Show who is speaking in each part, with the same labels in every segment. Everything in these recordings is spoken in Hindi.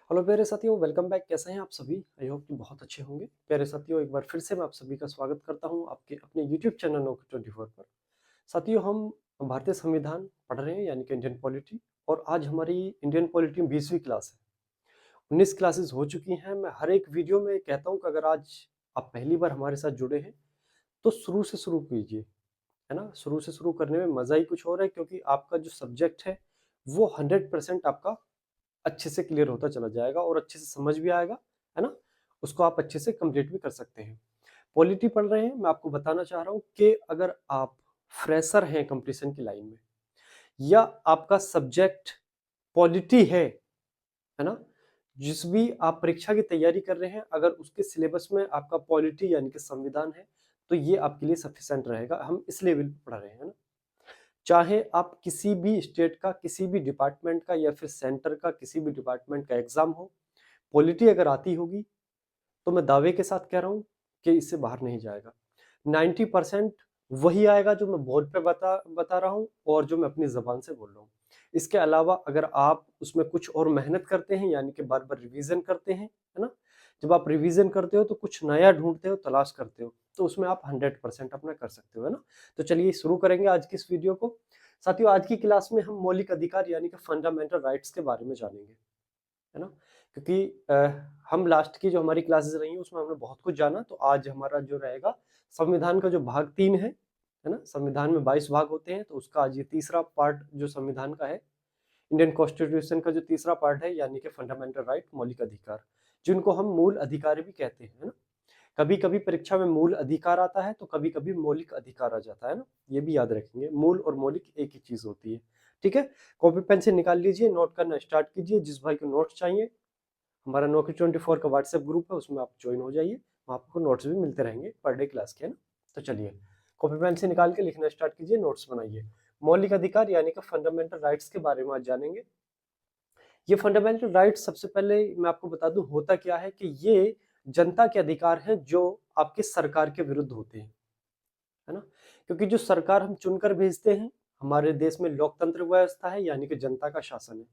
Speaker 1: हेलो प्यारे साथियों, वेलकम बैक। कैसे हैं आप सभी? आई होप कि बहुत अच्छे होंगे। प्यारे साथियों, एक बार फिर से मैं आप सभी का स्वागत करता हूं आपके अपने यूट्यूब चैनल नोक24 पर। साथियों, हम भारतीय संविधान पढ़ रहे हैं, यानी कि इंडियन पॉलिटी। और आज हमारी इंडियन पॉलिटी में 20वीं क्लास है। 19 क्लासेस हो चुकी हैं। मैं हर एक वीडियो में कहता हूँ कि अगर आज आप पहली बार हमारे साथ जुड़े हैं तो शुरू से शुरू कीजिए, है ना। शुरू से शुरू करने में मजा ही कुछ और है, क्योंकि आपका जो सब्जेक्ट है वो 100% आपका अच्छे से क्लियर होता चला जाएगा और अच्छे से समझ भी आएगा, है ना। उसको आप अच्छे से कंप्लीट भी कर सकते हैं। पॉलिटी पढ़ रहे हैं, मैं आपको बताना चाह रहा हूं कि अगर आप फ्रेशर हैं कंपटीशन की लाइन में, या आपका सब्जेक्ट पॉलिटी है ना, जिस भी आप परीक्षा की तैयारी कर रहे हैं, अगर उसके सिलेबस में आपका पॉलिटी यानी कि संविधान है, तो ये आपके लिए सफिशिएंट रहेगा। हम इस लेवल पे पढ़ रहे हैं, है ना। चाहे आप किसी भी स्टेट का, किसी भी डिपार्टमेंट का, या फिर सेंटर का किसी भी डिपार्टमेंट का एग्जाम हो, पॉलिटी अगर आती होगी तो मैं दावे के साथ कह रहा हूं कि इससे बाहर नहीं जाएगा। 90% वही आएगा जो मैं बोर्ड पे बता रहा हूं और जो मैं अपनी जबान से बोल रहा हूं। इसके अलावा अगर आप उसमें कुछ और मेहनत करते हैं, यानी कि बार बार रिवीजन करते हैं, है ना। जब आप रिवीजन करते हो तो कुछ नया ढूंढते हो, तलाश करते हो, तो उसमें आप 100% अपना कर सकते हो, है ना। तो चलिए शुरू करेंगे आज की इस वीडियो को। साथियों, आज की क्लास में हम मौलिक अधिकार यानी कि फंडामेंटल राइट्स के बारे में जानेंगे, है ना। क्योंकि हम लास्ट की जो हमारी क्लासेस रही उसमें हमने बहुत कुछ जाना, तो आज हमारा जो रहेगा संविधान का जो भाग 3 है ना। संविधान में 22 भाग होते हैं, तो उसका आज ये तीसरा पार्ट जो संविधान का है, इंडियन कॉन्स्टिट्यूशन का जो तीसरा पार्ट है, यानी कि फंडामेंटल राइट, मौलिक अधिकार, जिनको हम मूल अधिकार भी कहते हैं, है ना। कभी कभी परीक्षा में मूल अधिकार आता है तो कभी कभी मौलिक अधिकार आ जाता है ना। ये भी याद रखेंगे, मूल और मौलिक एक ही चीज होती है। ठीक है, कॉपी पेन से निकाल लीजिए, नोट करना स्टार्ट कीजिए। जिस भाई को नोट्स चाहिए, हमारा Nokia 24 का व्हाट्सएप ग्रुप है, उसमें आप ज्वाइन हो जाइए। वहाँ आपको नोट्स भी मिलते रहेंगे पर डे क्लास के, है ना। तो चलिए कॉपी पेन से निकाल के लिखना स्टार्ट कीजिए, नोट्स बनाइए। मौलिक अधिकार यानी कि फंडामेंटल राइट्स के बारे में आज जानेंगे। ये फंडामेंटल राइट्स, सबसे पहले मैं आपको बता दूं होता क्या है, कि ये जनता के अधिकार हैं जो आपकी सरकार के विरुद्ध होते हैं, है ना। क्योंकि जो सरकार हम चुनकर भेजते हैं, हमारे देश में लोकतंत्र व्यवस्था है, यानी कि जनता का शासन है।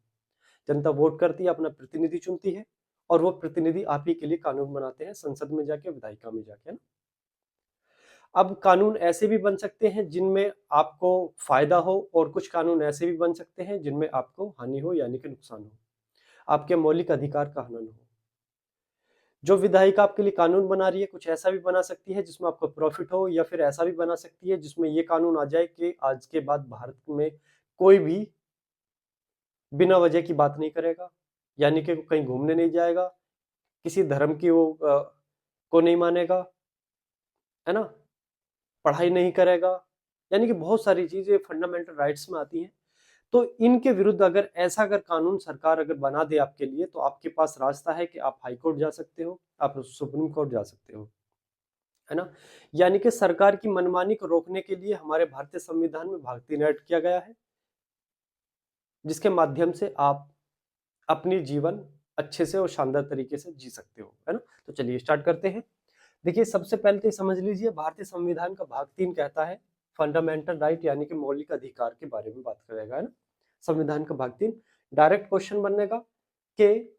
Speaker 1: जनता वोट करती है, अपना प्रतिनिधि चुनती है, और वो प्रतिनिधि आप ही के लिए कानून बनाते हैं, संसद में जाके, विधायिका में जाके, है ना। अब कानून ऐसे भी बन सकते हैं जिनमें आपको फायदा हो, और कुछ कानून ऐसे भी बन सकते हैं जिनमें आपको हानि हो, यानी कि नुकसान हो, आपके मौलिक अधिकार का हनन हो। जो विधायिका आपके लिए कानून बना रही है, कुछ ऐसा भी बना सकती है जिसमें आपको प्रॉफिट हो, या फिर ऐसा भी बना सकती है जिसमें ये कानून आ जाए कि आज के बाद भारत में कोई भी बिना वजह की बात नहीं करेगा, यानी कि कहीं घूमने नहीं जाएगा, किसी धर्म की वो को नहीं मानेगा, है ना, पढ़ाई नहीं करेगा, यानी कि बहुत सारी चीजें फंडामेंटल राइट्स में आती हैं। तो इनके विरुद्ध अगर ऐसा अगर कानून सरकार अगर बना दे आपके लिए, तो आपके पास रास्ता है कि आप हाई कोर्ट जा सकते हो, आप सुप्रीम कोर्ट जा सकते हो, है ना। यानी कि सरकार की मनमानी को रोकने के लिए हमारे भारतीय संविधान में भाग 3 ऐड किया गया है, जिसके माध्यम से आप अपनी जीवन अच्छे से और शानदार तरीके से जी सकते हो, है ना। तो चलिए स्टार्ट करते हैं। देखिए, सबसे पहले तो समझ लीजिए, भारतीय संविधान का भाग 3 कहता है फंडामेंटल राइट यानी कि मौलिक अधिकार के बारे में बात करेगा, है ना। संविधान का भाग 3, डायरेक्ट क्वेश्चन बनेगा कि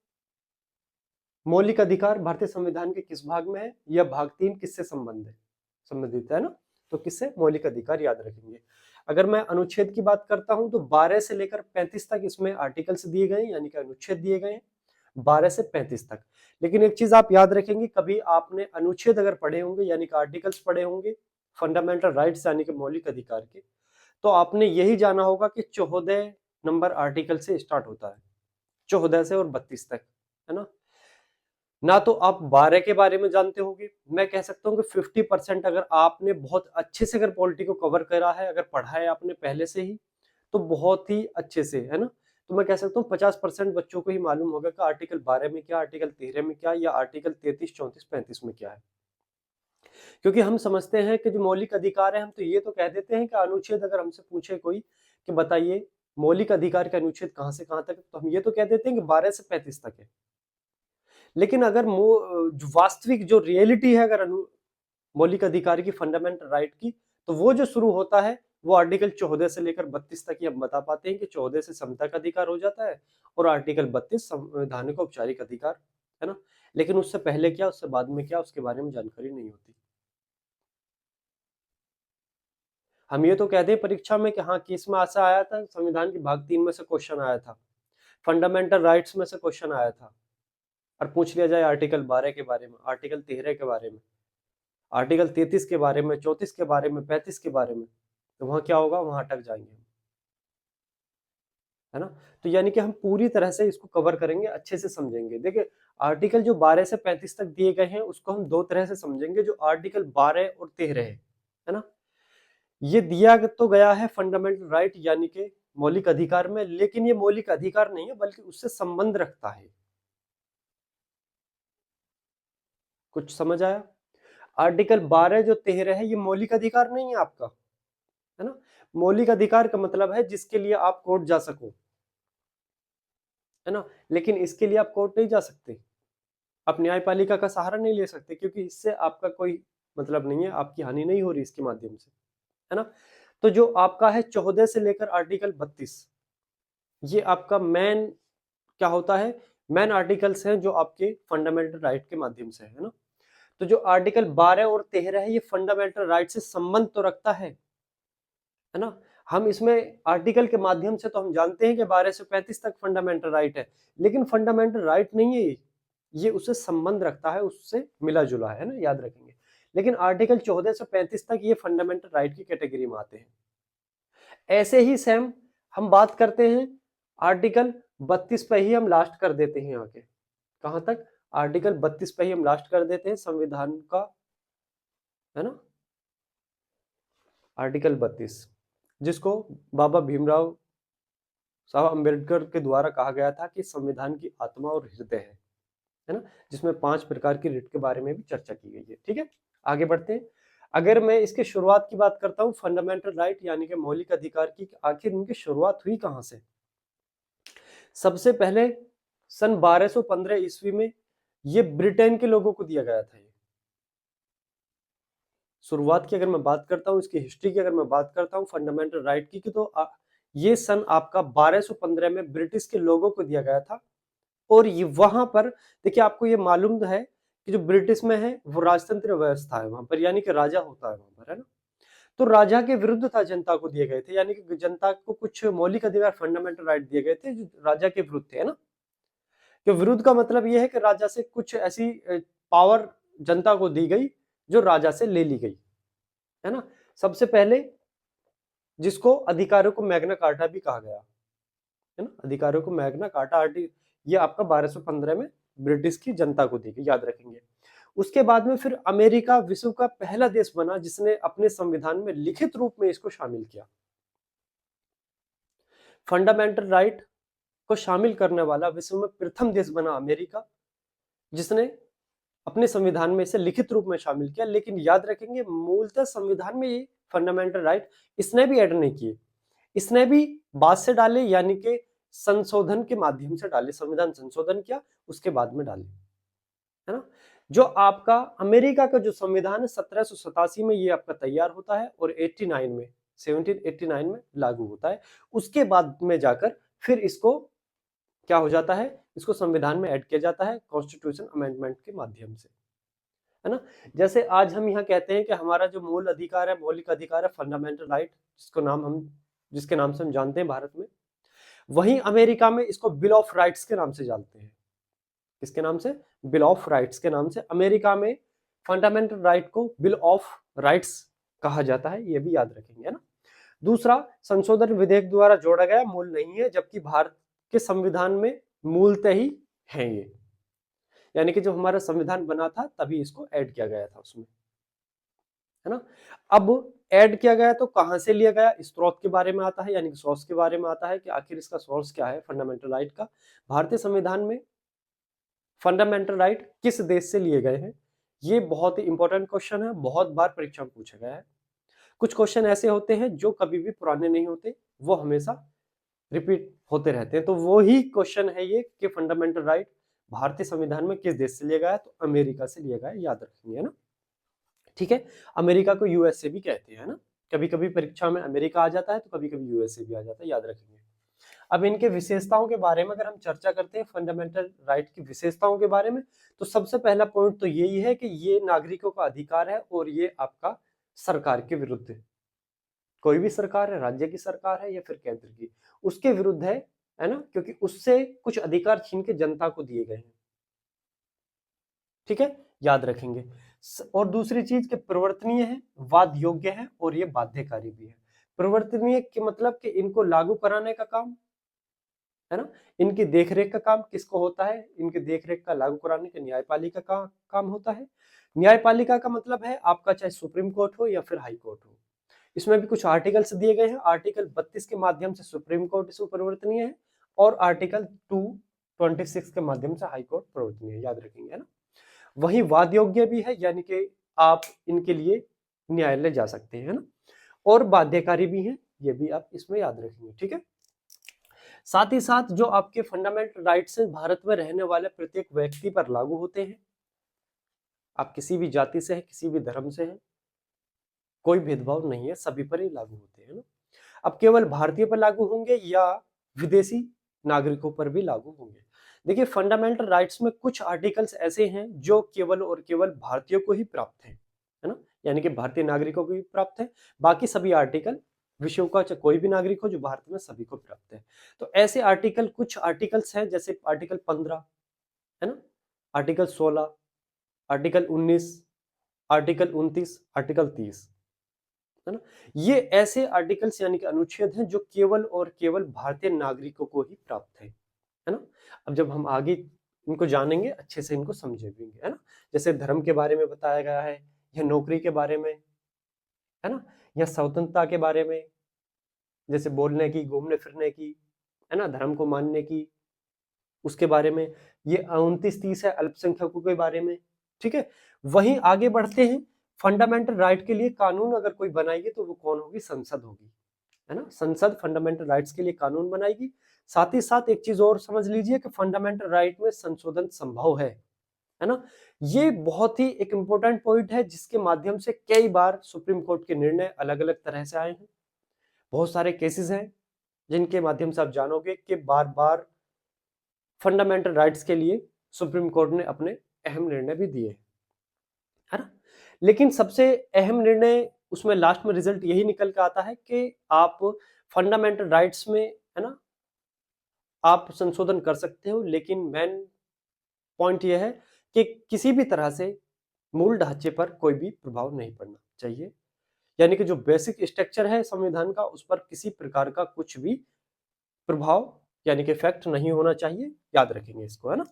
Speaker 1: मौलिक अधिकार भारतीय संविधान के किस भाग में है, या भाग 3 किससे संबंधित है ना। तो किससे? मौलिक अधिकार याद रखेंगे। अगर मैं अनुच्छेद की बात करता हूं तो 12 से लेकर 35 तक इसमें आर्टिकल्स दिए गए हैं, यानी कि अनुच्छेद दिए गए हैं 12 से 35 तक। लेकिन एक चीज आप याद रखेंगे, कभी आपने अनुच्छेद अगर पढ़े होंगे, यानी कि आर्टिकल्स पढ़े होंगे फंडामेंटल राइट्स यानी कि मौलिक अधिकार के, तो आपने यही जाना होगा कि 14 नंबर आर्टिकल से स्टार्ट होता है, 14 से और 32 तक, है ना। ना तो आप 12 के बारे में जानते होंगे, मैं कह सकता हूं कि 50% अगर आपने बहुत अच्छे से अगर पॉलिटी को कवर करा है, अगर पढ़ा है आपने पहले से ही, तो बहुत ही अच्छे से, है ना। तो मैं कह सकता हूँ 50% बच्चों को ही मालूम होगा कि आर्टिकल 12 में क्या, आर्टिकल 13 में क्या, या आर्टिकल 33, 34, 35 में क्या है। क्योंकि हम समझते हैं कि जो मौलिक अधिकार है, हम तो ये तो कह देते हैं कि अनुच्छेद, अगर हमसे पूछे कोई कि बताइए मौलिक अधिकार का अनुच्छेद कहां से कहां तक, तो हम ये तो कह देते हैं कि 12 से 35 तक है। लेकिन अगर जो वास्तविक जो रियलिटी है, अगर मौलिक अधिकार की, फंडामेंटल राइट की, तो वो जो शुरू होता है वो आर्टिकल 14 से लेकर 32 तक ही हम बता पाते हैं कि 14 से समता का अधिकार हो जाता है और आर्टिकल 32 संवैधानिक औपचारिक अधिकार, है ना। लेकिन उससे पहले क्या, उससे बाद में क्या, उसके बारे में जानकारी नहीं होती। हम ये तो कहते हैं परीक्षा में कि हाँ कि इसमें ऐसा आया था, संविधान के भाग 3 में से क्वेश्चन आया था, फंडामेंटल राइट्स में से क्वेश्चन आया था, और पूछ लिया जाए आर्टिकल 12 के बारे में, आर्टिकल 13 के बारे में, आर्टिकल 33 के बारे में, 34 के बारे में, 35 के बारे में, तो वहां क्या होगा, वहां अटक जाएंगे, है ना। तो यानी कि हम पूरी तरह से इसको कवर करेंगे, अच्छे से समझेंगे। देखिए आर्टिकल जो 12 से 35 तक दिए गए हैं उसको हम दो तरह से समझेंगे। जो आर्टिकल 12 और 13 है ना, ये दिया तो गया है फंडामेंटल राइट यानी कि मौलिक अधिकार में, लेकिन ये मौलिक अधिकार नहीं है बल्कि उससे संबंध रखता है। कुछ समझ आया? आर्टिकल 12 जो 13 है ये मौलिक अधिकार नहीं है आपका, है ना। मौलिक अधिकार का मतलब है जिसके लिए आप कोर्ट जा सको, है ना। लेकिन इसके लिए आप कोर्ट नहीं जा सकते, आप न्यायपालिका का सहारा नहीं ले सकते, क्योंकि इससे आपका कोई मतलब नहीं है, आपकी हानि नहीं हो रही इसके माध्यम से, है ना। तो जो आपका है 14 से लेकर आर्टिकल 32, ये आपका मेन क्या होता है, मेन आर्टिकल्स हैं जो आपके फंडामेंटल राइट के माध्यम से है ना। तो जो आर्टिकल 12 और 13 है ये फंडामेंटल राइट से संबंध तो रखता है ना। हम इसमें आर्टिकल के माध्यम से तो हम जानते हैं कि 12 से 35 तक फंडामेंटल राइट है, लेकिन फंडामेंटल राइट नहीं है ये उससे संबंध रखता है, उससे मिला जुला है ना, याद रखेंगे। लेकिन आर्टिकल 14 से 35 तक ये फंडामेंटल राइट की कैटेगरी में आते हैं। ऐसे ही सेम हम बात करते हैं आर्टिकल 32 पे ही हम लास्ट कर देते हैं आगे। कहां तक? आर्टिकल 32 पे ही हम लास्ट कर देते हैं संविधान का, है ना। आर्टिकल 32 जिसको बाबा भीमराव साहब अम्बेडकर के द्वारा कहा गया था कि संविधान की आत्मा और हृदय है ना, जिसमें 5 प्रकार की रिट के बारे में भी चर्चा की गई है। ठीक है, आगे बढ़ते हैं। अगर मैं इसके शुरुआत की बात करता हूं, फंडामेंटल राइट यानी कि मौलिक अधिकार की, आखिर इनकी शुरुआत हुई कहां से? सबसे पहले सन 1215 ईस्वी में ये ब्रिटेन के लोगों को दिया गया था। ये शुरुआत की अगर मैं बात करता हूं, इसकी हिस्ट्री की अगर मैं बात करता हूं फंडामेंटल राइट की, तो ये सन आपका 1215 में ब्रिटिश के लोगों को दिया गया था। और ये वहां पर देखिए, आपको ये मालूम है कि जो ब्रिटिश में है वो राजतंत्र व्यवस्था है वहां पर, यानी कि राजा होता है वहां पर, है ना। तो राजा के विरुद्ध था जनता को दिए गए थे, यानी कि जनता को कुछ मौलिक अधिकार फंडामेंटल राइट दिए गए थे जो राजा के विरुद्ध थे, है ना। जो विरुद्ध का मतलब ये है कि राजा से कुछ ऐसी पावर जनता को दी गई जो राजा से ले ली गई, है ना। सबसे पहले जिसको अधिकारों को मैग्ना कार्टा भी कहा गया, है ना, अधिकारों को मैग्ना कार्टा, ये आपका 1215 में ब्रिटिश की जनता को दी गई, याद रखेंगे। उसके बाद में फिर अमेरिका विश्व का पहला देश बना जिसने अपने संविधान में लिखित रूप में इसको शामिल किया। फंडामेंटल राइट को शामिल करने वाला विश्व में प्रथम देश बना अमेरिका, जिसने अपने संविधान में इसे लिखित रूप में शामिल किया। लेकिन याद रखेंगे मूलतः संविधान में ये फंडामेंटल राइट इसने भी ऐड नहीं किए, इसने भी बाद से डाले, यानी कि संशोधन के माध्यम से डाले, संविधान संशोधन किया उसके बाद में डाले, है ना। जो आपका अमेरिका का जो संविधान है 1787 में ये आपका तैयार होता है और 89 में 1789 में लागू होता है। उसके बाद में जाकर फिर इसको क्या हो जाता है, इसको संविधान में ऐड किया जाता है कॉन्स्टिट्यूशन अमेंडमेंट के माध्यम से, है ना। जैसे आज हम यहाँ कहते हैं कि हमारा जो मूल अधिकार है, मौलिक अधिकार है, फंडामेंटल राइट, जिसके नाम से हम जानते हैं भारत में, वहीं अमेरिका में इसको बिल ऑफ राइट्स के नाम से जानते हैं। किसके नाम से? बिल ऑफ राइट्स के नाम से। अमेरिका में फंडामेंटल राइट को बिल ऑफ राइट्स कहा जाता है, ये भी याद रखेंगे, है ना। दूसरा, संशोधन विधेयक द्वारा जोड़ा गया, मूल नहीं है, जबकि भारत के संविधान में मूलतः ही है ये, यानी कि जब हमारा संविधान बना था तभी इसको ऐड किया गया था उसमें, है ना। अब ऐड किया गया तो कहां से लिया गया, स्रोत के बारे में आता है, यानी कि सोर्स के बारे में आता है कि आखिर इसका सोर्स क्या है फंडामेंटल राइट का। भारतीय संविधान में फंडामेंटल राइट किस देश से लिए गए हैं, ये बहुत ही इंपॉर्टेंट क्वेश्चन है, बहुत बार परीक्षा में पूछा गया है। कुछ क्वेश्चन ऐसे होते हैं जो कभी भी पुराने नहीं होते, वो हमेशा रिपीट होते रहते हैं। तो वो ही क्वेश्चन है ये कि फंडामेंटल राइट भारतीय संविधान में किस देश से लिया गया, तो अमेरिका से लिया गया, याद रखेंगे, है ना। ठीक है, अमेरिका को यूएसए भी कहते हैं, है ना, कभी कभी परीक्षा में अमेरिका आ जाता है तो कभी कभी यूएसए भी आ जाता है, याद रखेंगे। अब इनके विशेषताओं के बारे में अगर हम चर्चा करते हैं, फंडामेंटल राइट की विशेषताओं के बारे में, तो सबसे पहला पॉइंट तो यही है कि ये नागरिकों का अधिकार है और ये आपका सरकार के विरुद्ध है। कोई भी सरकार है, राज्य की सरकार है या फिर केंद्र की, उसके विरुद्ध है ना, क्योंकि उससे कुछ अधिकार छीन के जनता को दिए गए हैं। ठीक है, याद रखेंगे। और दूसरी चीज के प्रवर्तनीय है, वाद योग्य है और ये बाध्यकारी भी है। प्रवर्तनीय के मतलब कि इनको लागू कराने का काम, है ना, इनकी देखरेख का काम किसको होता है, इनकी देखरेख का लागू कराने का न्यायपालिका का काम होता है। न्यायपालिका का मतलब है आपका चाहे सुप्रीम कोर्ट हो या फिर हाई कोर्ट हो। इसमें भी कुछ आर्टिकल्स दिए गए हैं। आर्टिकल 32 के माध्यम से सुप्रीम कोर्ट इसमें परिवर्तनीय है और आर्टिकल 226 के माध्यम से हाई कोर्ट परिवर्तनीय है, याद रखेंगे, है ना। वही वाद योग्य भी है, यानी कि आप इनके लिए न्यायालय जा सकते हैं, है ना, और बाध्यकारी भी है, ये भी आप इसमें याद रखेंगे। ठीक है, साथ ही साथ जो आपके फंडामेंटल राइट्स हैं भारत में रहने वाले प्रत्येक व्यक्ति पर लागू होते हैं। आप किसी भी जाति से हैं, किसी भी धर्म से हैं, कोई भेदभाव नहीं है, सभी पर ही लागू होते हैं ना। अब केवल भारतीय पर लागू होंगे या विदेशी नागरिकों पर भी लागू होंगे। देखिए, फंडामेंटल राइट्स में कुछ आर्टिकल्स ऐसे हैं जो केवल और केवल भारतीयों को ही प्राप्त है ना, यानी कि भारतीय नागरिकों को ही प्राप्त है। बाकी सभी आर्टिकल विश्व का चाहे कोई भी नागरिक हो जो भारत में, सभी को प्राप्त है। तो ऐसे आर्टिकल, कुछ आर्टिकल्स हैं जैसे आर्टिकल 15, है ना, आर्टिकल 16, आर्टिकल 19, आर्टिकल 29, आर्टिकल 30, है ना। ये ऐसे आर्टिकल्स यानी कि अनुच्छेद हैं जो केवल और केवल भारतीय नागरिकों को ही प्राप्त है ना। अब जब हम आगे इनको जानेंगे, अच्छे से इनको समझेंगे, है ना, जैसे धर्म के बारे में बताया गया है, या नौकरी के बारे में, है ना, या स्वतंत्रता के बारे में, जैसे बोलने की, घूमने फिरने की, है ना, धर्म को मानने की, उसके बारे में। ये 29-30 है अल्पसंख्यकों के बारे में। ठीक है, वहीं आगे बढ़ते हैं। फंडामेंटल राइट के लिए कानून अगर कोई बनाएगी तो वो कौन होगी, संसद होगी, है ना। संसद फंडामेंटल राइट्स के लिए कानून बनाएगी। साथ ही साथ एक चीज और समझ लीजिए कि फंडामेंटल राइट में संशोधन संभव है ना। ये बहुत ही एक इंपॉर्टेंट पॉइंट है जिसके माध्यम से कई बार सुप्रीम कोर्ट के निर्णय अलग अलग तरह से आए हैं। बहुत सारे केसेस हैं जिनके माध्यम से आप जानोगे कि बार बार फंडामेंटल राइट्स के लिए सुप्रीम कोर्ट ने अपने अहम निर्णय भी दिए, है ना। लेकिन सबसे अहम निर्णय उसमें लास्ट में रिजल्ट यही निकल के आता है कि आप फंडामेंटल राइट्स में, है ना, आप संशोधन कर सकते हो, लेकिन मेन पॉइंट यह है कि किसी भी तरह से मूल ढांचे पर कोई भी प्रभाव नहीं पड़ना चाहिए, यानी कि जो बेसिक स्ट्रक्चर है संविधान का, उस पर किसी प्रकार का कुछ भी प्रभाव यानी कि इफेक्ट नहीं होना चाहिए, याद रखेंगे इसको, है ना।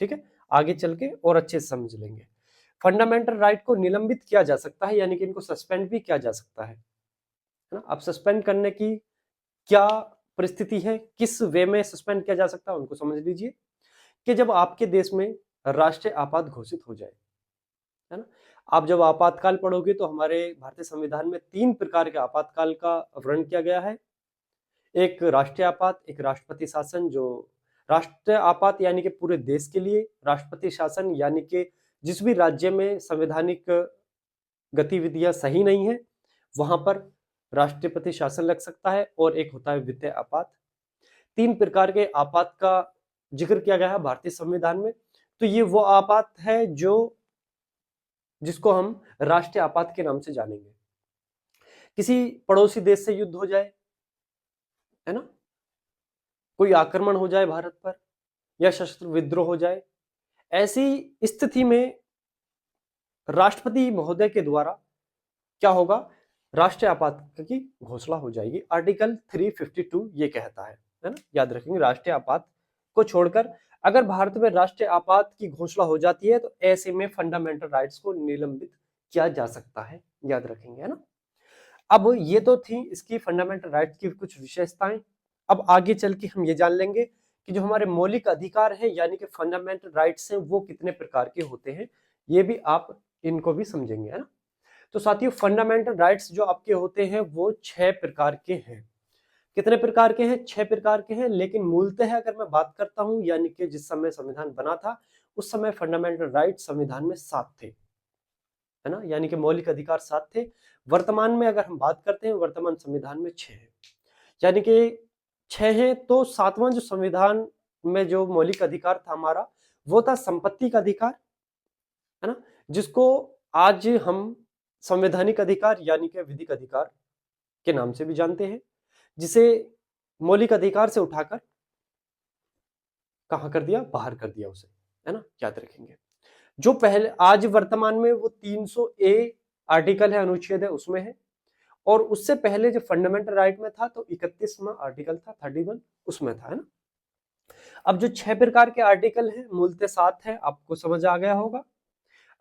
Speaker 1: ठीक है, आगे चल के और अच्छे से समझ लेंगे। फंडामेंटल राइट को निलंबित किया जा सकता है, यानी कि इनको सस्पेंड भी किया जा सकता है ना। अब सस्पेंड करने की क्या परिस्थिति है, किस वे में सस्पेंड किया जा सकता है, उनको समझ लीजिए। कि जब आपके देश में राष्ट्रीय आपात घोषित हो जाए, है ना। आप जब आपातकाल पढ़ोगे तो हमारे भारतीय संविधान में 3 प्रकार के आपातकाल का वर्णन किया गया है। एक राष्ट्रीय आपात, एक राष्ट्रपति शासन, जो राष्ट्रीय आपात यानी कि पूरे देश के लिए, राष्ट्रपति शासन यानी कि जिस भी राज्य में संवैधानिक गतिविधियां सही नहीं है वहां पर राष्ट्रपति शासन लग सकता है, और एक होता है वित्तीय आपात। 3 प्रकार के आपात का जिक्र किया गया है भारतीय संविधान में। तो ये वो आपात है जो जिसको हम राष्ट्रीय आपात के नाम से जानेंगे। किसी पड़ोसी देश से युद्ध हो जाए, है ना, कोई आक्रमण हो जाए भारत पर, या सशस्त्र विद्रोह हो जाए, ऐसी स्थिति में राष्ट्रपति महोदय के द्वारा क्या होगा, राष्ट्रीय आपात की घोषणा हो जाएगी। आर्टिकल 352 ये कहता है ना, याद रखेंगे। राष्ट्रीय आपात को छोड़कर अगर भारत में राष्ट्रीय आपात की घोषणा हो जाती है तो ऐसे में फंडामेंटल राइट्स को निलंबित किया जा सकता है, याद रखेंगे, है ना। अब ये तो थी इसकी फंडामेंटल राइट्स की कुछ विशेषताएं। अब आगे चल के हम ये जान लेंगे कि जो हमारे मौलिक अधिकार है यानी कि फंडामेंटल राइट्स हैं वो कितने प्रकार के होते हैं, ये भी आप इनको भी समझेंगे, है ना। तो साथियों, फंडामेंटल राइट्स जो आपके होते हैं वो 6 प्रकार के हैं। कितने प्रकार के हैं, 6 प्रकार के हैं। लेकिन मूलतः अगर मैं बात करता हूं, यानी कि जिस समय संविधान बना था उस समय फंडामेंटल राइट संविधान में 7 थे, है ना, यानी कि मौलिक अधिकार 7 थे। वर्तमान में अगर हम बात करते हैं, वर्तमान संविधान में 6 है, यानी कि 6 हैं। तो 7वां जो संविधान में जो मौलिक अधिकार था हमारा, वो था संपत्ति का अधिकार, है ना, जिसको आज हम संवैधानिक अधिकार यानी कि विधिक अधिकार के नाम से भी जानते हैं, जिसे मौलिक अधिकार से उठाकर कहां कर दिया, बाहर कर दिया उसे, है ना, याद रखेंगे। जो पहले आज वर्तमान में वो 300A आर्टिकल है, अनुच्छेद है, उसमें है। और उससे पहले जो फंडामेंटल राइट में था तो 31वां आर्टिकल था, 31 उसमें था, है ना। अब जो 6 प्रकार के आर्टिकल हैं, मूलतः 7 है, आपको समझ आ गया होगा।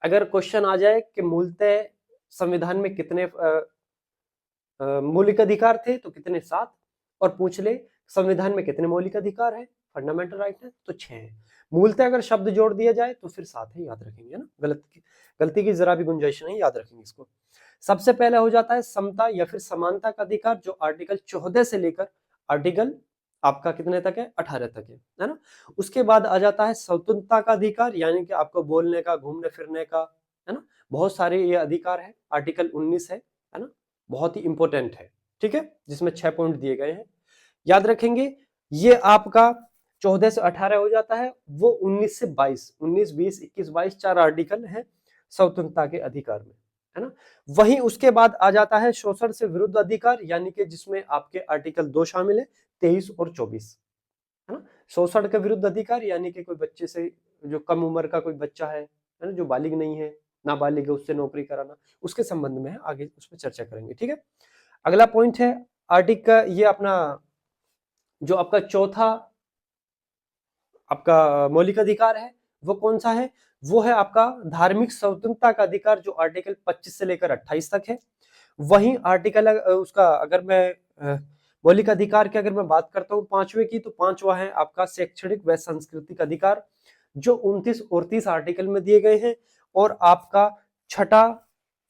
Speaker 1: अगर क्वेश्चन आ जाए कि मूलतः संविधान में कितने मौलिक अधिकार थे तो कितने, 7, और पूछ ले संविधान में कितने मौलिक अधिकार है, फंडामेंटल राइट है, तो 6 है। मूलतः अगर शब्द जोड़ दिया जाए तो फिर 7 है, याद रखेंगे ना, गलती की जरा भी गुंजाइश नहीं, याद रखेंगे इसको। सबसे पहले हो जाता है समता या फिर समानता का अधिकार, जो आर्टिकल 14 से लेकर आर्टिकल आपका कितने तक है, 18 तक है ना। उसके बाद आ जाता है स्वतंत्रता का अधिकार, यानी कि आपको बोलने का, घूमने फिरने का, है ना, बहुत सारे ये अधिकार है। आर्टिकल 19 है ना, बहुत ही इंपॉर्टेंट है, ठीक है, जिसमें 6 पॉइंट दिए गए हैं, याद रखेंगे। ये आपका 14 से 18 हो जाता है, वो 19 से 22, 19, 20, 21, 22 4 आर्टिकल है स्वतंत्रता के अधिकार में, है ना। वहीं उसके बाद आ जाता है शोषण से विरुद्ध अधिकार, यानी कि जिसमें आपके आर्टिकल 2 शामिल है, 23 और 24, है ना। शोषण के विरुद्ध अधिकार यानी कि कोई बच्चे से, जो कम उम्र का कोई बच्चा है ना, जो बालिग नहीं है, नाबालिग है, उससे नौकरी कराना, उसके संबंध में है, आगे उस पर चर्चा करेंगे, ठीक है। अगला पॉइंट है आर्टिकल, ये अपना जो आपका चौथा आपका मौलिक अधिकार है, वो कौन सा है, वो है आपका धार्मिक स्वतंत्रता का अधिकार, जो आर्टिकल 25 से लेकर 28 तक है। वहीं आर्टिकल उसका अगर मैं मौलिक अधिकार की अगर मैं बात करता हूँ 5वें की, तो 5वां है आपका शैक्षणिक व सांस्कृतिक अधिकार, जो 29 और 30 आर्टिकल में दिए गए हैं। और आपका छठा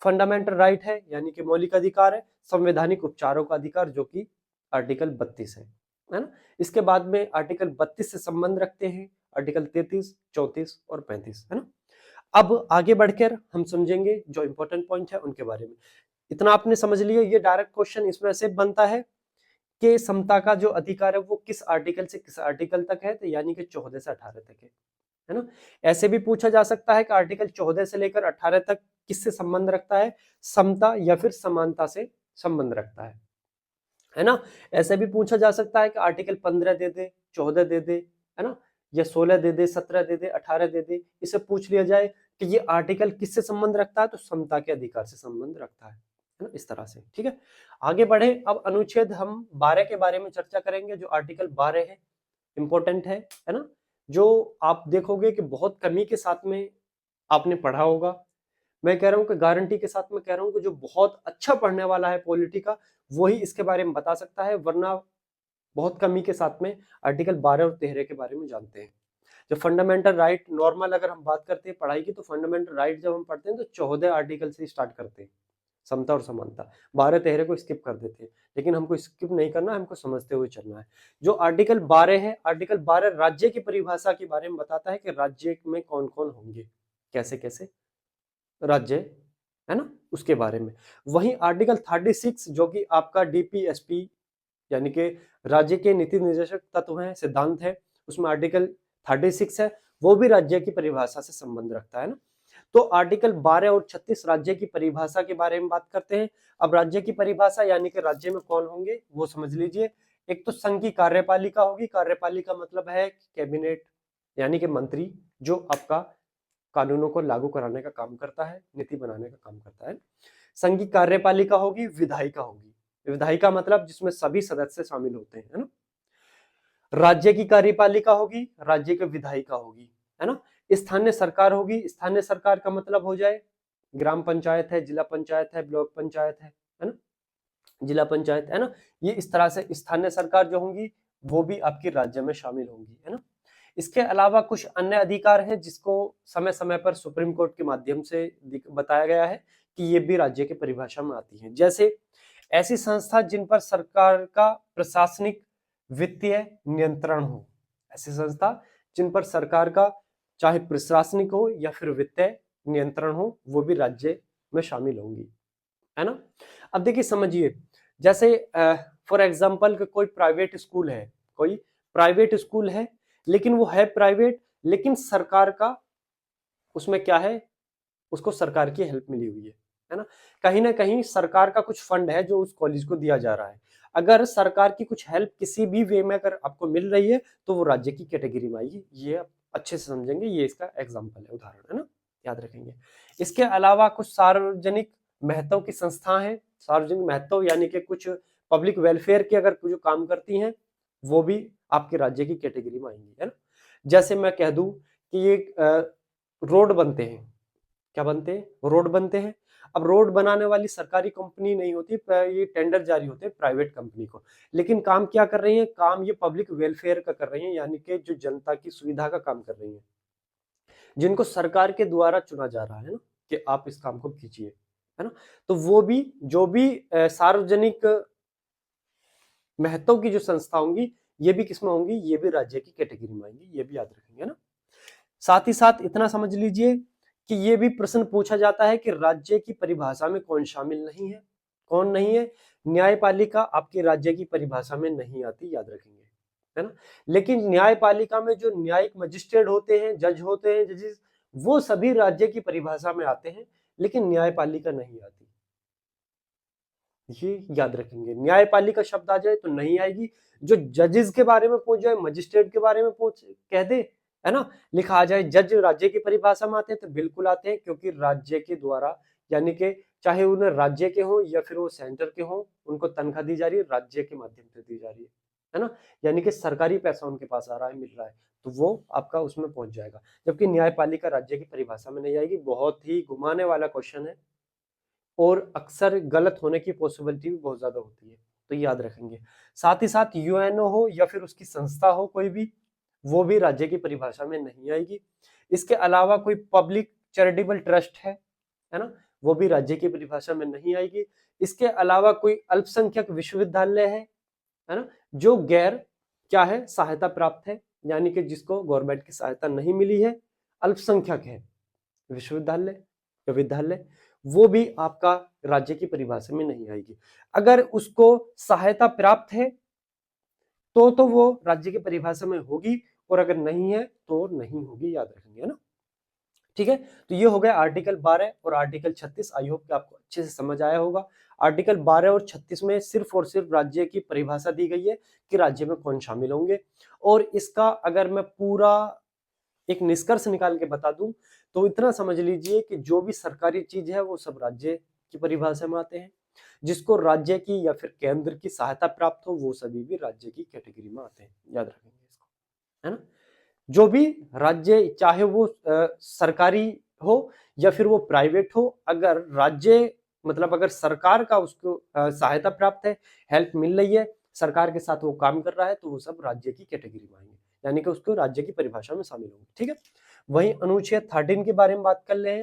Speaker 1: फंडामेंटल राइट है, यानी कि मौलिक अधिकार है संवैधानिक उपचारों का अधिकार, जो कि आर्टिकल 32 है ना। इसके बाद में आर्टिकल 32 से संबंध रखते हैं आर्टिकल 33, 34 और 35, है ना। अब आगे बढ़कर हम समझेंगे जो इंपॉर्टेंट पॉइंट है उनके बारे में। इतना आपने समझ लिया, ये डायरेक्ट क्वेश्चन इसमें से बनता है कि समता का जो अधिकार है वो किस आर्टिकल से किस आर्टिकल तक है, तो यानी कि 14 से 18 तक है ना। ऐसे भी पूछा जा सकता है कि आर्टिकल 14 से लेकर 18 तक किससे संबंध रखता है, समता या फिर समानता से संबंध रखता है ना। ऐसे भी पूछा जा सकता है कि आर्टिकल 15 दे दे, 14 दे दे, है ना, या 16 दे दे, 17 दे दे, 18 दे दे, इसे पूछ लिया जाए कि ये आर्टिकल किससे संबंध रखता है, तो समता के अधिकार से संबंध रखता है ना, इस तरह से, ठीक है। आगे बढ़े, अब अनुच्छेद हम 12 के बारे में चर्चा करेंगे, जो आर्टिकल 12 है, इंपॉर्टेंट है ना, जो आप देखोगे कि बहुत कमी के साथ में आपने पढ़ा होगा। मैं कह रहा हूं कि गारंटी के साथ में कह रहा हूं कि जो बहुत अच्छा पढ़ने वाला है पॉलिटी का, वही इसके बारे में बता सकता है, वरना बहुत कमी के साथ में आर्टिकल 12 और 13 के बारे में जानते हैं। जो फंडामेंटल राइट नॉर्मल अगर हम बात करते हैं पढ़ाई की, तो फंडामेंटल राइट जब हम पढ़ते हैं तो 14 आर्टिकल से स्टार्ट करते हैं, समता और समानता, 12 13 को स्किप कर देते हैं, लेकिन हमको स्किप नहीं करना, हमको समझते हुए चलना है। जो आर्टिकल 12 है, आर्टिकल 12 राज्य की परिभाषा के बारे में बताता है कि राज्य में कौन कौन होंगे, कैसे कैसे राज्य, है ना, उसके बारे में। वहीं आर्टिकल 36 जो कि आपका डीपीएसपी यानी कि राज्य के नीति निर्देशक तत्व हैं, सिद्धांत है, उसमें आर्टिकल 36 है, वो भी राज्य की परिभाषा से संबंध रखता है ना। तो आर्टिकल 12 और 36 राज्य की परिभाषा के बारे में बात करते हैं। अब राज्य की परिभाषा यानी कि राज्य में कौन होंगे वो समझ लीजिए। एक तो संघ की कार्यपालिका होगी, कार्यपालिका मतलब है कैबिनेट यानी कि मंत्री, जो आपका कानूनों को लागू कराने का काम करता है, नीति बनाने का काम करता है। संघ की कार्यपालिका होगी, विधायिका होगी, विधायिका मतलब जिसमें सभी सदस्य शामिल होते हैं, है ना। राज्य की कार्यपालिका होगी, राज्य की विधायिका होगी, है ना। स्थानीय सरकार होगी, स्थानीय सरकार का मतलब हो जाए ग्राम पंचायत है, जिला पंचायत है, ब्लॉक पंचायत है ना, जिला पंचायत, है ना। ये इस तरह से स्थानीय सरकार जो होंगी वो भी आपकी राज्य में शामिल होंगी, है ना। इसके अलावा कुछ अन्य अधिकार हैं जिसको समय समय पर सुप्रीम कोर्ट के माध्यम से बताया गया है कि ये भी राज्य की परिभाषा में आती हैं। जैसे ऐसी संस्था जिन पर सरकार का प्रशासनिक वित्तीय नियंत्रण हो, ऐसी संस्था जिन पर सरकार का चाहे प्रशासनिक हो या फिर वित्तीय नियंत्रण हो, वो भी राज्य में शामिल होंगी, है ना। अब देखिए समझिए, जैसे फॉर एग्जाम्पल कोई प्राइवेट स्कूल है, कोई प्राइवेट स्कूल है, लेकिन वो है प्राइवेट, लेकिन सरकार का उसमें क्या है, उसको सरकार की हेल्प मिली हुई है ना कहीं सरकार का कुछ फंड है जो उस कॉलेज को दिया जा रहा है। अगर सरकार की कुछ हेल्प किसी भी वे में अगर आपको मिल रही है तो वो राज्य की कैटेगरी में आएगी। ये आप अच्छे से समझेंगे, ये इसका एग्जाम्पल है, उदाहरण है ना, याद रखेंगे। इसके अलावा कुछ सार्वजनिक महत्व की संस्था है, सार्वजनिक महत्व यानी कि कुछ पब्लिक वेलफेयर की अगर जो काम करती हैं वो भी आपके राज्य की कैटेगरी में आएंगी, है ना। जैसे मैं कह दूं कि ये रोड बनते हैं, क्या बनते हैं, रोड बनते हैं। अब रोड बनाने वाली सरकारी कंपनी नहीं होती, ये टेंडर जारी होते हैं प्राइवेट कंपनी को, लेकिन काम क्या कर रही है, काम ये पब्लिक वेलफेयर का कर रही है, यानी कि जो जनता की सुविधा का काम कर रही है, जिनको सरकार के द्वारा चुना जा रहा है ना कि आप इस काम को कीजिए, है ना। तो वो भी जो भी सार्वजनिक महत्व की जो संस्था होंगी ये भी किसमें होंगी, ये भी राज्य की कैटेगरी में आएंगी, ये भी याद रखेंगे ना। साथ ही साथ इतना समझ लीजिए कि ये भी प्रश्न पूछा जाता है कि राज्य की परिभाषा में कौन शामिल नहीं है, कौन नहीं है। न्यायपालिका आपके राज्य की परिभाषा में नहीं आती, याद रखेंगे, है ना। लेकिन न्यायपालिका में जो न्यायिक मजिस्ट्रेट होते हैं, जज होते हैं, जजेस, वो सभी राज्य की परिभाषा में आते हैं, लेकिन न्यायपालिका नहीं आती। ये याद रखेंगे, न्यायपालिका शब्द आ जाए तो नहीं आएगी। जो जजेस के बारे में पूछ जाए, मजिस्ट्रेट के बारे में पूछ कह दे, है ना, लिखा आ जाए जज राज्य की परिभाषा में आते हैं तो बिल्कुल आते हैं, क्योंकि राज्य के द्वारा, यानी कि चाहे उन्हें राज्य के हो या फिर वो सेंटर के हो, उनको तनख्वाह दी जा रही है राज्य के माध्यम से दी जा रही है ना, यानी कि सरकारी पैसा उनके पास आ रहा है, मिल रहा है, तो वो आपका उसमें पहुंच जाएगा। जबकि न्यायपालिका राज्य की परिभाषा में नहीं आएगी। बहुत ही घुमाने वाला क्वेश्चन है और अक्सर गलत होने की पॉसिबिलिटी भी बहुत ज्यादा होती है, तो याद रखेंगे। साथ ही साथ यूएनओ हो या फिर उसकी संस्था हो कोई भी, वो भी राज्य की परिभाषा में नहीं आएगी। इसके अलावा कोई पब्लिक चैरिटेबल ट्रस्ट है ना, वो भी राज्य की परिभाषा में नहीं आएगी। इसके अलावा कोई अल्पसंख्यक विश्वविद्यालय है ना, जो गैर क्या है, सहायता प्राप्त है, यानी कि जिसको गवर्नमेंट की सहायता नहीं मिली है, अल्पसंख्यक है विश्वविद्यालय या विद्यालय, वो भी आपका राज्य की परिभाषा में नहीं आएगी। अगर उसको सहायता प्राप्त है तो वो राज्य की परिभाषा में होगी, और अगर नहीं है तो नहीं होगी, याद रखेंगे, है ना। ठीक है, तो ये हो गया आर्टिकल 12 और आर्टिकल 36। आई होप कि आपको अच्छे से समझ आया होगा। आर्टिकल 12 और 36 में सिर्फ और सिर्फ राज्य की परिभाषा दी गई है कि राज्य में कौन शामिल होंगे, और इसका अगर मैं पूरा एक निष्कर्ष निकाल के बता दूं तो इतना समझ लीजिए कि जो भी सरकारी चीज है वो सब राज्य की परिभाषा में आते हैं, जिसको राज्य की या फिर केंद्र की सहायता प्राप्त हो वो सभी भी राज्य की कैटेगरी में आते हैं, याद रखेंगे इसको, है ना। जो भी राज्य, चाहे वो सरकारी हो या फिर वो प्राइवेट हो, अगर राज्य मतलब अगर सरकार का उसको सहायता प्राप्त है, हेल्प मिल रही है, सरकार के साथ वो काम कर रहा है, तो वो सब राज्य की कैटेगरी में आएंगे, यानी कि उसको राज्य की परिभाषा में शामिल होंगे। ठीक है, वहीं अनुच्छेद 13 के बारे में बात कर ले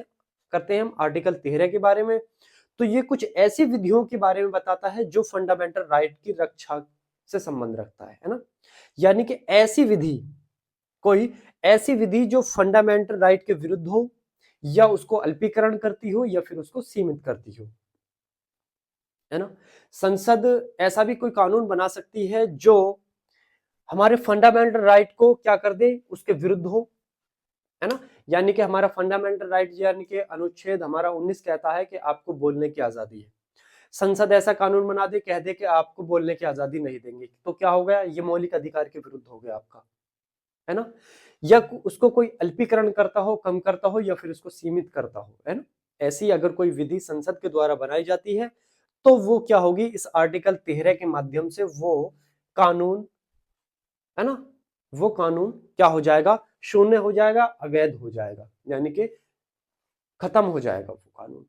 Speaker 1: करते हैं हम, आर्टिकल 13 के बारे में। तो ये कुछ ऐसी विधियों के बारे में बताता है जो फंडामेंटल राइट की रक्षा से संबंध रखता है ना, यानी कि ऐसी विधि, कोई ऐसी विधि जो फंडामेंटल राइट के विरुद्ध हो, या उसको अल्पीकरण करती हो, या फिर उसको सीमित करती हो, है ना। संसद ऐसा भी कोई कानून बना सकती है जो हमारे फंडामेंटल राइट को क्या कर दे, उसके विरुद्ध हो, है ना। यानी कि हमारा फंडामेंटल राइट यानी कि अनुच्छेद हमारा 19 कहता है कि आपको बोलने की आजादी है, संसद ऐसा कानून बना दे, कह दे कि आपको बोलने की आजादी नहीं देंगे, तो क्या हो गया, ये मौलिक अधिकार के विरुद्ध हो गया आपका, है ना। या उसको कोई अल्पीकरण करता हो, कम करता हो, या फिर उसको सीमित करता हो, है ना। ऐसी अगर कोई विधि संसद के द्वारा बनाई जाती है तो वो क्या होगी, इस आर्टिकल 13 के माध्यम से वो कानून, है ना, वो कानून क्या हो जाएगा, शून्य हो जाएगा, अवैध हो जाएगा, यानी कि खत्म हो जाएगा वो कानून।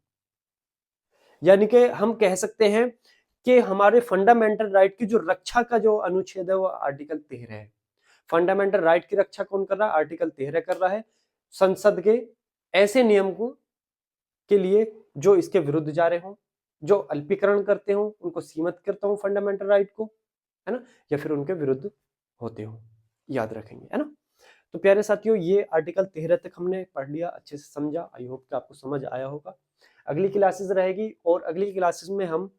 Speaker 1: यानी कि हम कह सकते हैं कि हमारे फंडामेंटल राइट की जो रक्षा का जो अनुच्छेद है वो आर्टिकल 13 है। फंडामेंटल राइट की रक्षा कौन कर रहा है, आर्टिकल 13 कर रहा है, संसद के ऐसे नियम को के लिए जो इसके विरुद्ध जा रहे हो, जो अल्पीकरण करते हो, उनको सीमित करता हूं फंडामेंटल राइट को, है ना, या फिर उनके विरुद्ध होते हो, याद रखेंगे, है ना। तो प्यारे साथियों, ये आर्टिकल 13 तक हमने पढ़ लिया, अच्छे से समझा, आई होप कि आपको समझ आया होगा। अगली क्लासेस रहेगी और अगली क्लासेस में हम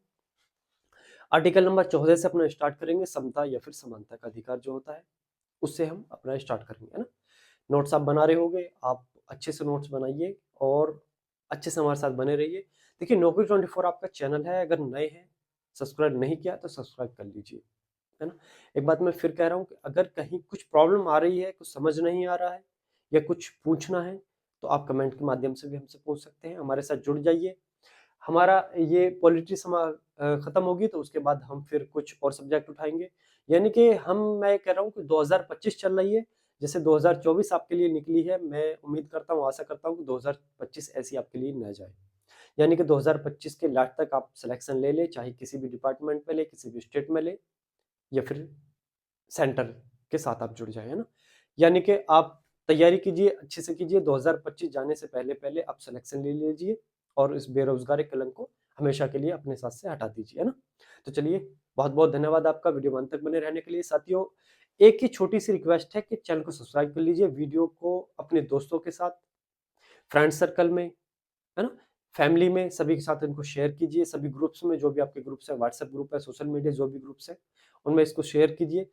Speaker 1: आर्टिकल नंबर 14 से अपना स्टार्ट करेंगे, समता या फिर समानता का अधिकार जो होता है उससे हम अपना स्टार्ट करेंगे, है ना। नोट्स आप बना रहे होगे, आप अच्छे से नोट्स बनाइए और अच्छे से हमारे साथ बने रहिए। देखिए नौकरी 24 आपका चैनल है, अगर नए हैं सब्सक्राइब नहीं किया तो सब्सक्राइब कर लीजिए, है ना। एक बात मैं फिर कह रहा हूँ कि अगर कहीं कुछ प्रॉब्लम आ रही है, कुछ समझ नहीं आ रहा है या कुछ पूछना है तो आप कमेंट के माध्यम से भी हमसे पूछ सकते हैं, हमारे साथ जुड़ जाइए। हमारा ये पॉलिटी खत्म होगी तो उसके बाद हम फिर कुछ और सब्जेक्ट उठाएंगे, यानी कि मैं कह रहा हूँ कि 2025 चल रही है, जैसे 2024 आपके लिए निकली है, मैं उम्मीद करता हूँ, आशा करता हूँ कि 2025 ऐसी आपके लिए न जाए, यानी कि 2025 के लास्ट तक आप सिलेक्शन ले ले, चाहे किसी भी डिपार्टमेंट में ले, किसी भी स्टेट में ले या फिर सेंटर के साथ आप जुड़ जाए, है ना। यानी कि आप तैयारी कीजिए, अच्छे से कीजिए, 2025 जाने से पहले पहले आप सिलेक्शन ले लीजिए और इस बेरोजगारी कलंक को हमेशा के लिए अपने साथ से हटा दीजिए, है ना। तो चलिए, बहुत बहुत धन्यवाद आपका वीडियो में अंत तक बने रहने के लिए। साथियों, एक ही छोटी सी रिक्वेस्ट है कि चैनल को सब्सक्राइब कर लीजिए, वीडियो को अपने दोस्तों के साथ, फ्रेंड सर्कल में, है ना, फैमिली में सभी के साथ इनको शेयर कीजिए, सभी ग्रुप्स में, जो भी आपके ग्रुप्स है, व्हाट्सएप ग्रुप है, सोशल मीडिया जो भी ग्रुप्स है उनमें इसको शेयर कीजिए।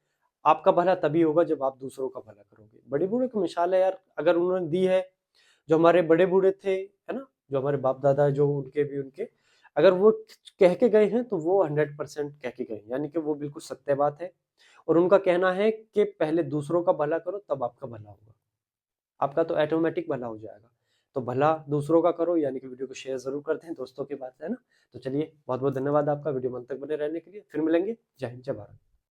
Speaker 1: आपका भला तभी होगा जब आप दूसरों का भला करोगे। बड़े बूढ़े की मिसाल है यार, अगर उन्होंने दी है, जो हमारे बड़े बूढ़े थे, है ना, जो हमारे बाप दादा, जो उनके अगर वो कह के गए हैं तो वो 100% कह के गए, यानी कि वो बिल्कुल सत्य बात है। और उनका कहना है कि पहले दूसरों का भला करो तब आपका भला होगा, आपका तो ऑटोमेटिक भला हो जाएगा। तो भला दूसरों का करो, यानी कि वीडियो को शेयर जरूर करते हैं दोस्तों के पास, है ना। तो चलिए, बहुत बहुत धन्यवाद आपका वीडियो में अंत तक बने रहने के लिए। फिर मिलेंगे। जय हिंद, जय भारत।